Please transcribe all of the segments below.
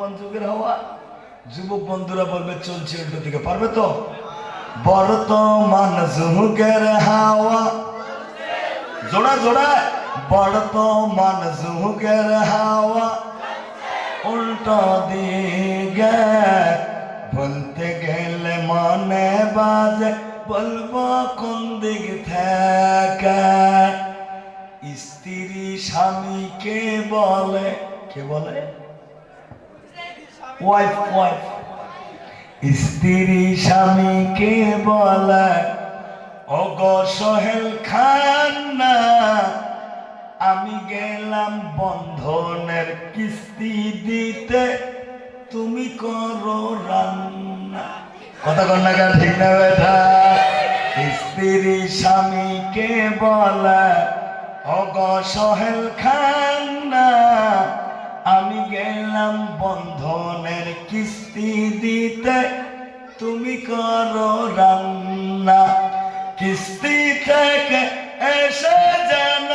যুগের হাওয়া যুবক বন্ধুরা বলবে চলছে উল্টো দিকে পারবে তো বর্তমান যুগের হাওয়া জোড়া জোড়া বর্তমান যুগের হাওয়া উল্টো দিকে বলতে গেলে মনে বাজে বলবো কোন দিক থেকে স্ত্রী স্বামীকে বলে কে বলে ওয়াইফ ওয়াইফ স্ত্রী স্বামীকে বলে ওগো সোহেল খান না আমি গেলাম বন্ধনের কিস্তি দিতে তুমি করো রান্না কথা কন্যা কার ঠিক না বেটা স্ত্রী স্বামীকে বলে ওগো সোহেল খান না আমি গেলাম বন্ধনের কিস্তি দিতে তুমি করো রান্না কিস্তি থেকে এসে যেন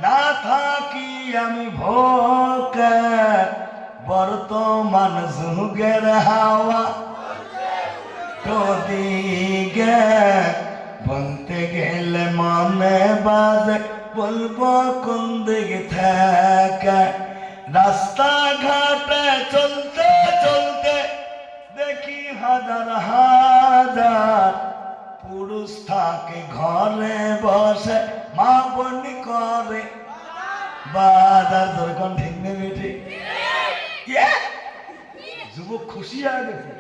না থাকি আমি ভোকে বর্তমান যুগের হাওয়া তো দিকে বলতে গেলে মনে বাজে বলবো কোন দিকে থেকে রাস্তাঘাটে চলতে চলতে দেখি হাজার হাজার পুরুষ থাকে ঘরে বসে মা বোন করে বাজার দরকার ঠিক নেবে ঠিক যুবক খুশি হয়ে গেছে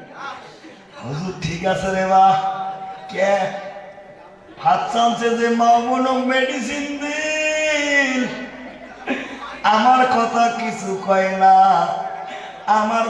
হুজুর ঠিক আছে রে বা কে হাত চালছে যে মা বোন মেডিসিন দিন আমার কথা কিছু কয় না আমার